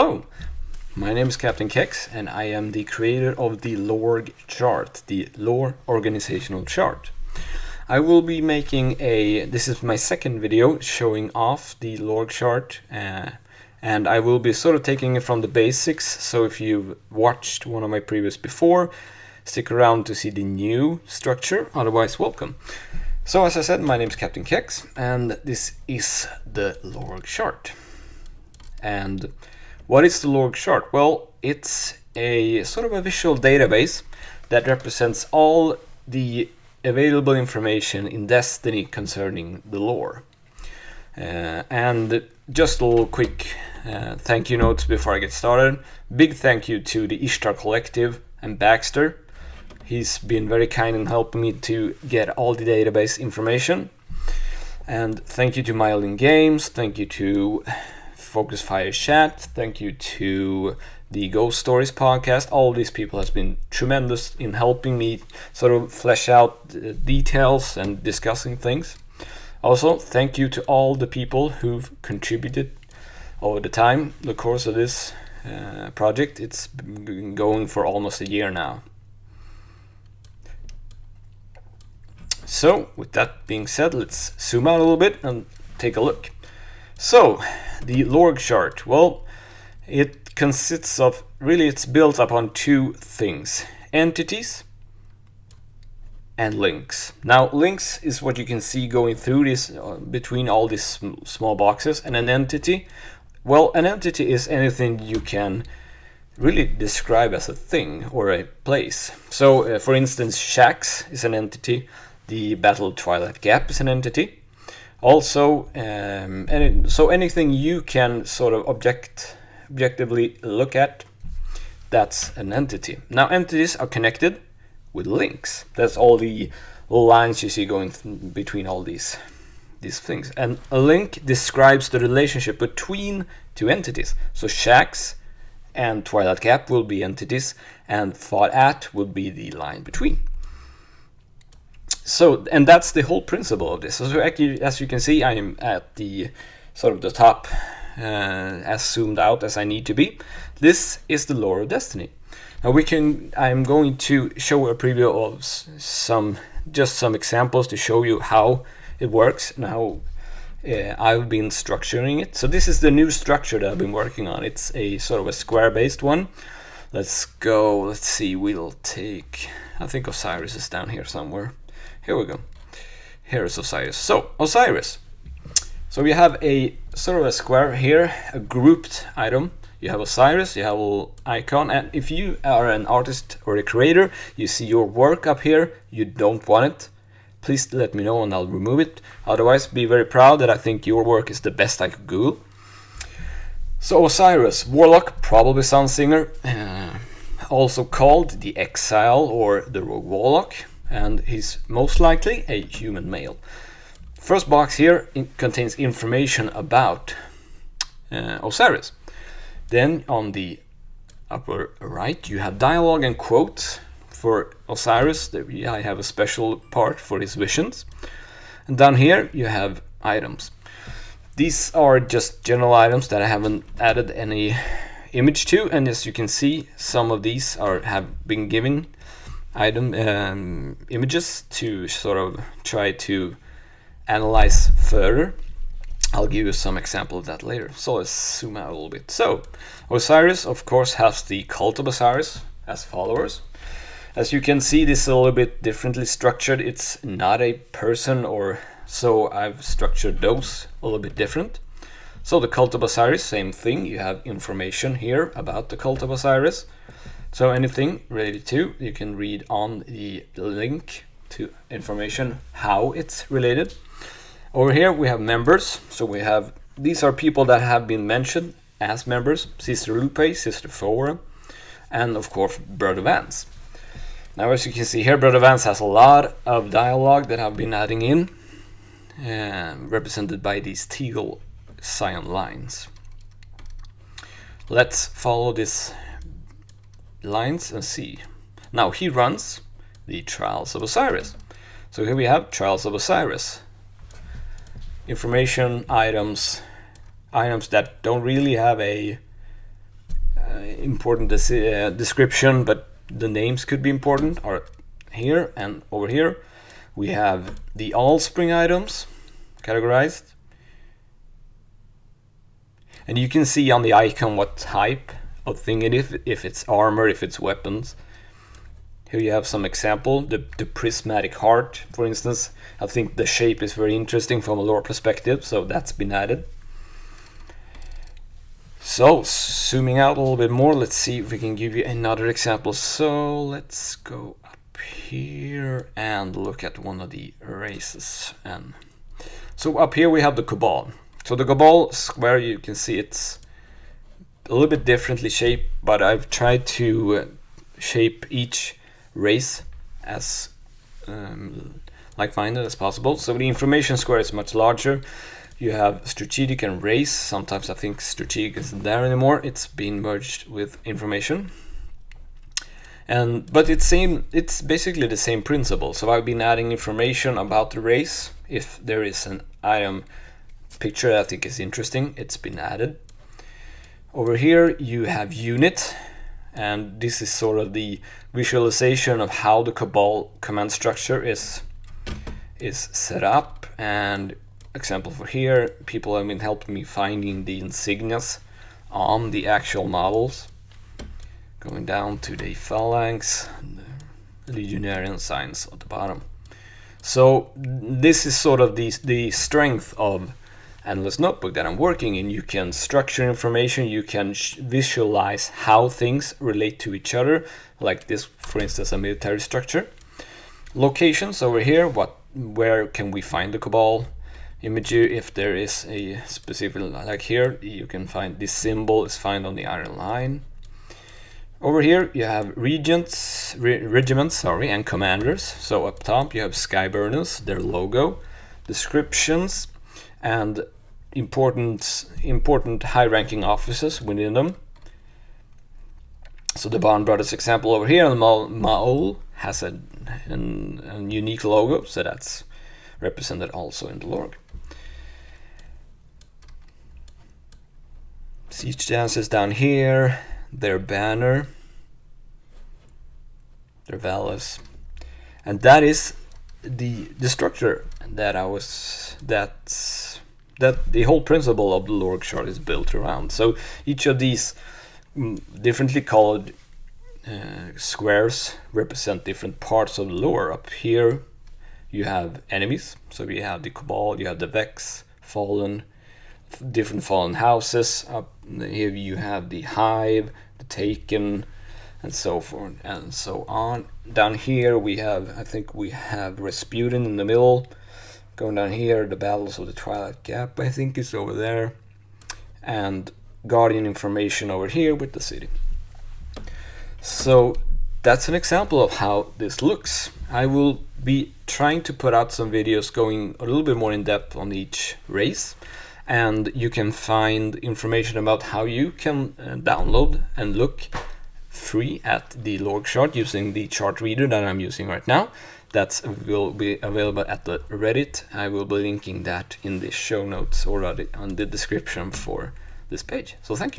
Hello, my name is Captain Kex and I am the creator of the lore chart, the lore organizational chart. I will be making this is my second video showing off the lore chart, and I will be sort of taking it from the basics, so if you've watched one of my previous before, stick around to see the new structure, otherwise welcome. So as I said, my name is Captain Kex and this is the lore chart. And what is the lore chart? Well, it's a sort of a visual database that represents all the available information in Destiny concerning the lore. And just a little quick thank you notes before I get started. Big thank you to the Ishtar Collective and Baxter. He's been very kind in helping me to get all the database information. And thank you to Myelin Games, thank you to Focus Fire Chat, thank you to the Ghost Stories podcast. All these people has been tremendous in helping me sort of flesh out the details and discussing things. Also, thank you to all the people who've contributed over the course of this project. It's been going for almost a year now. So, with that being said, let's zoom out a little bit and take a look. So, the lore chart, well, it consists of, it's built upon two things: entities and links. Now, links is what you can see going through this, between all these small boxes, and an entity, well, an entity is anything you can really describe as a thing or a place. So, for instance, Shax is an entity, the Battle of Twilight Gap is an entity. Also, so anything you can sort of objectively look at, that's an entity. Now, entities are connected with links. That's all the lines you see going between all these things. And a link describes the relationship between two entities. So Shax and Twilight Gap will be entities, and Fought At will be the line between. So, and that's the whole principle of this. So actually, as you can see, I am at the sort of the top, as zoomed out as I need to be. This is the lore of Destiny. Now I'm going to show a preview of some examples to show you how it works and how I've been structuring it. So this is the new structure that I've been working on. It's a sort of a square-based one. Let's see, we'll take, I think Osiris is down here somewhere. Here we go. Here is Osiris. So, Osiris. So we have a sort of a square here, a grouped item. You have Osiris, you have a little icon, and if you are an artist or a creator, you see your work up here, you don't want it, please let me know and I'll remove it. Otherwise, be very proud that I think your work is the best I could Google. So Osiris, Warlock, probably Sunsinger, also called the Exile or the Rogue Warlock, and he's most likely a human male. First box here contains information about Osiris. Then on the upper right you have dialogue and quotes for Osiris. I have a special part for his visions. And down here you have items. These are just general items that I haven't added any image to, and as you can see, some of these have been given images to sort of try to analyze further. I'll give you some example of that later. So let's zoom out a little bit. So Osiris, of course, has the cult of Osiris as followers. As you can see, this is a little bit differently structured. It's not a person, or so I've structured those a little bit different. So the cult of Osiris, same thing. You have information here about the cult of Osiris. So anything related to, you can read on the link to information how it's related. Over here we have members. So these are people that have been mentioned as members: Sister Lupe, Sister Fora, and of course Brother Vance. Now, as you can see here, Brother Vance has a lot of dialogue that I've been adding in, represented by these teal cyan lines. Let's follow these lines and see. Now he runs the Trials of Osiris. So here we have Trials of Osiris. Information, items that don't really have a important description, but the names could be important, are here. And over here we have the all spring items categorized, and you can see on the icon what type of thing it is, if it's armor, if it's weapons. Here you have some example, the prismatic heart, for instance. I think the shape is very interesting from a lore perspective, so that's been added. So, zooming out a little bit more, let's see if we can give you another example. So, let's go up here and look at one of the races. And so up here we have the Cabal. So the Cabal square, you can see it's a little bit differently shaped, but I've tried to shape each race as like-minded as possible. So the information square is much larger. You have strategic and race. Sometimes I think strategic isn't there anymore. It's been merged with information. But it's basically the same principle. So I've been adding information about the race. If there is an item picture that I think is interesting, it's been added. Over here you have unit, and this is sort of the visualization of how the Cabal command structure is set up. And example for here, people have been helping me finding the insignias on the actual models, going down to the phalanx, the legionarian signs at the bottom. So this is sort of the strength of Analyst Notebook that I'm working in. You can structure information, you can visualize how things relate to each other, like this, for instance, a military structure. Locations over here, where can we find the Cabal imagery? If there is a specific, like here, you can find this symbol is found on the Iron Line. Over here you have regiments, and commanders. So up top you have Skyburners, their logo, descriptions, and important high-ranking officers within them. So the Bond Brothers example over here, and Maul has a unique logo, so that's represented also in the lore. Siege dancers down here, their banner, their valors, and that is the structure that the whole principle of the lore chart is built around. So each of these differently colored squares represent different parts of the lore. Up here you have enemies, so we have the Cabal, you have the Vex, Fallen, different fallen houses. Up here you have the Hive, the Taken, and so forth and so on. Down here we have, I think we have Rasputin in the middle. Going down here, the Battles of the Twilight Gap, I think, is over there, and Guardian information over here with the city. So that's an example of how this looks. I will be trying to put out some videos going a little bit more in depth on each race, and you can find information about how you can download and look free at the lore chart using the chart reader that I'm using right now. That will be available at the Reddit. I will be linking that in the show notes or on the description for this page. So thank you.